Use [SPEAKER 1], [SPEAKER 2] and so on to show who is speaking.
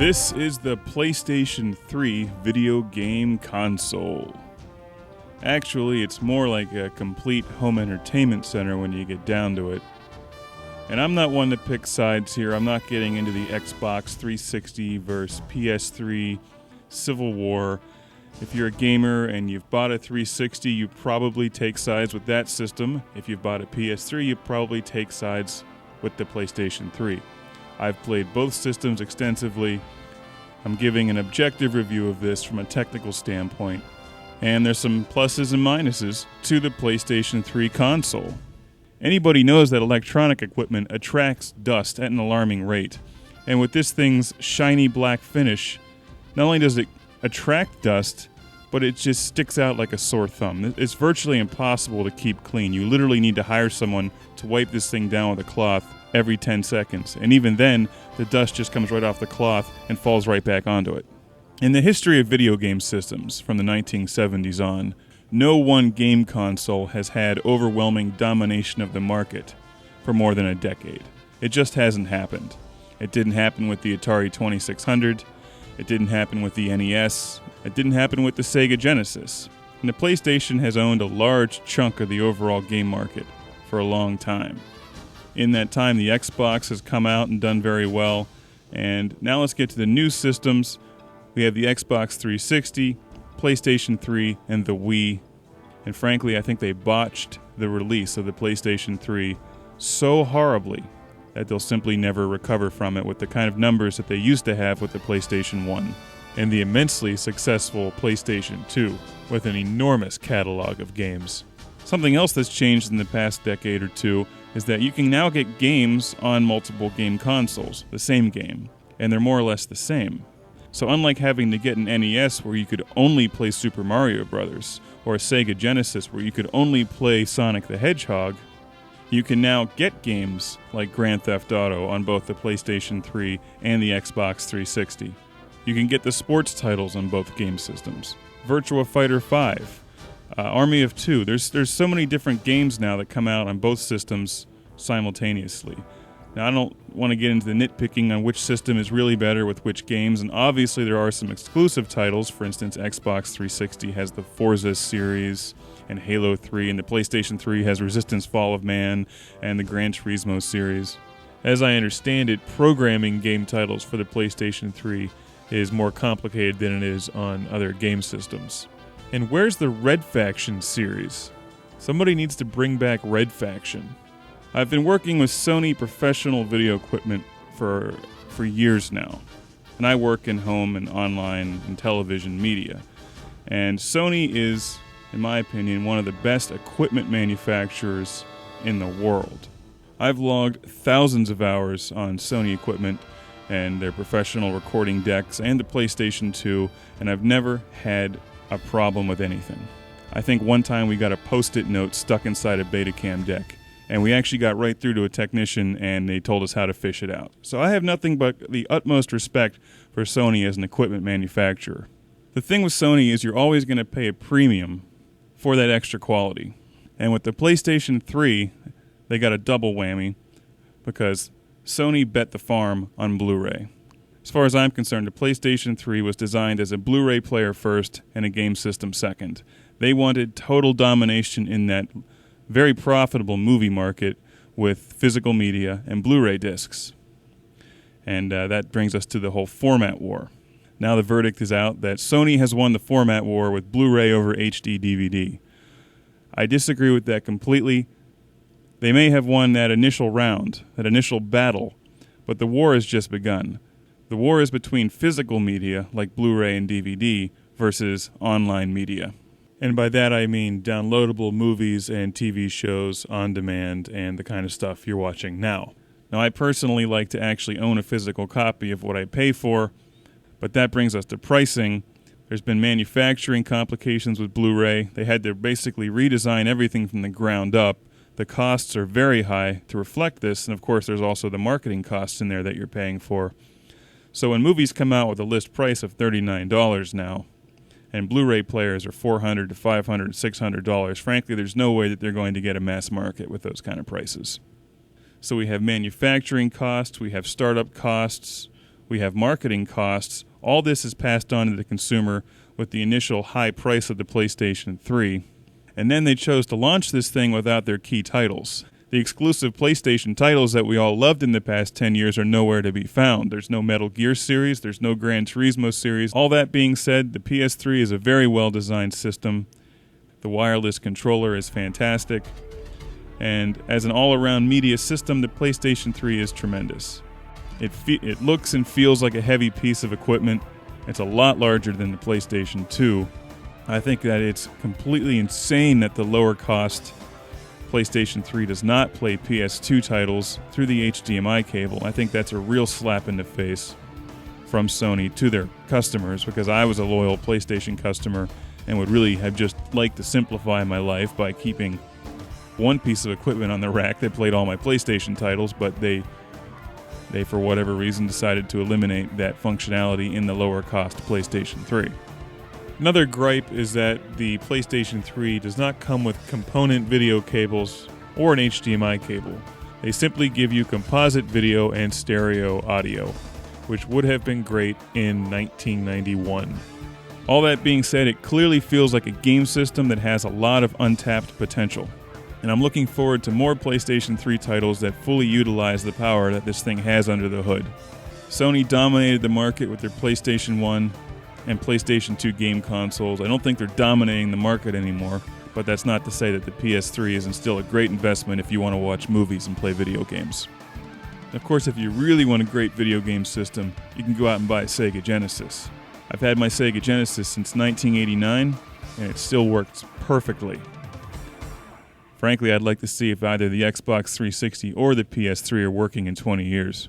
[SPEAKER 1] This is the PlayStation 3 video game console. Actually, it's more like a complete home entertainment center when you get down to it. And I'm not one to pick sides here. I'm not getting into the Xbox 360 versus PS3 Civil War. If you're a gamer and you've bought a 360, you probably take sides with that system. If you've bought a PS3, you probably take sides with the PlayStation 3. I've played both systems extensively. I'm giving an objective review of this from a technical standpoint. And there's some pluses and minuses to the PlayStation 3 console. Anybody knows that electronic equipment attracts dust at an alarming rate. And with this thing's shiny black finish, not only does it attract dust, but it just sticks out like a sore thumb. It's virtually impossible to keep clean. You literally need to hire someone to wipe this thing down with a cloth every 10 seconds. And even then, the dust just comes right off the cloth and falls right back onto it. In the history of video game systems, from the 1970s on, no one game console has had overwhelming domination of the market for more than a decade. It just hasn't happened. It didn't happen with the Atari 2600. It didn't happen with the NES. It didn't happen with the Sega Genesis. And the PlayStation has owned a large chunk of the overall game market for a long time. In that time, the Xbox has come out and done very well. And now let's get to the new systems. We have the Xbox 360, PlayStation 3, and the Wii. And frankly, I think they botched the release of the PlayStation 3 so horribly that they'll simply never recover from it with the kind of numbers that they used to have with the PlayStation 1. And the immensely successful PlayStation 2 with an enormous catalog of games. Something else that's changed in the past decade or two is that you can now get games on multiple game consoles, the same game, and they're more or less the same. So unlike having to get an NES where you could only play Super Mario Bros., or a Sega Genesis where you could only play Sonic the Hedgehog, you can now get games like Grand Theft Auto on both the PlayStation 3 and the Xbox 360. You can get the sports titles on both game systems. Virtua Fighter 5, Army of Two. There's so many different games now that come out on both systems simultaneously. Now, I don't want to get into the nitpicking on which system is really better with which games, and obviously there are some exclusive titles. For instance, Xbox 360 has the Forza series and Halo 3, and the PlayStation 3 has Resistance Fall of Man and the Gran Turismo series. As I understand it, programming game titles for the PlayStation 3 is more complicated than it is on other game systems. And where's the Red Faction series? Somebody needs to bring back Red Faction. I've been working with Sony professional video equipment for years now, and I work in home and online and television media. And Sony is, in my opinion, one of the best equipment manufacturers in the world. I've logged thousands of hours on Sony equipment and their professional recording decks and the PlayStation 2, and I've never had a problem with anything. I think one time we got a Post-it note stuck inside a Betacam deck, and we actually got right through to a technician, and they told us how to fish it out. So I have nothing but the utmost respect for Sony as an equipment manufacturer. The thing with Sony is you're always going to pay a premium for that extra quality. And with the PlayStation 3, they got a double whammy because Sony bet the farm on Blu-ray. As far as I'm concerned, the PlayStation 3 was designed as a Blu-ray player first and a game system second. They wanted total domination in that very profitable movie market with physical media and Blu-ray discs. And that brings us to the whole format war. Now the verdict is out that Sony has won the format war with Blu-ray over HD-DVD. I disagree with that completely. They may have won that initial round, that initial battle, but the war has just begun. The war is between physical media, like Blu-ray and DVD, versus online media. And by that I mean downloadable movies and TV shows on demand and the kind of stuff you're watching now. Now, I personally like to actually own a physical copy of what I pay for, but that brings us to pricing. There's been manufacturing complications with Blu-ray. They had to basically redesign everything from the ground up. The costs are very high to reflect this, and of course there's also the marketing costs in there that you're paying for. So when movies come out with a list price of $39 now, and Blu-ray players are $400 to $500, $600, frankly, there's no way that they're going to get a mass market with those kind of prices. So we have manufacturing costs, we have startup costs, We have marketing costs. All this is passed on to the consumer with the initial high price of the PlayStation 3. And then they chose to launch this thing without their key titles. The exclusive PlayStation titles that we all loved in the past 10 years are nowhere to be found. There's no Metal Gear series, there's no Gran Turismo series. All that being said, the PS3 is a very well-designed system. The wireless controller is fantastic. And as an all-around media system, the PlayStation 3 is tremendous. It looks and feels like a heavy piece of equipment. It's a lot larger than the PlayStation 2. I think that it's completely insane that the lower cost PlayStation 3 does not play PS2 titles through the HDMI cable. I think that's a real slap in the face from Sony to their customers, because I was a loyal PlayStation customer and would really have just liked to simplify my life by keeping one piece of equipment on the rack that played all my PlayStation titles, but they for whatever reason decided to eliminate that functionality in the lower cost PlayStation 3. Another gripe is that the PlayStation 3 does not come with component video cables or an HDMI cable. They simply give you composite video and stereo audio, which would have been great in 1991. All that being said, it clearly feels like a game system that has a lot of untapped potential. And I'm looking forward to more PlayStation 3 titles that fully utilize the power that this thing has under the hood. Sony dominated the market with their PlayStation 1 and PlayStation 2 game consoles. I don't think they're dominating the market anymore, but that's not to say that the PS3 isn't still a great investment if you want to watch movies and play video games. Of course, if you really want a great video game system, you can go out and buy a Sega Genesis. I've had my Sega Genesis since 1989, and it still works perfectly. Frankly, I'd like to see if either the Xbox 360 or the PS3 are working in 20 years.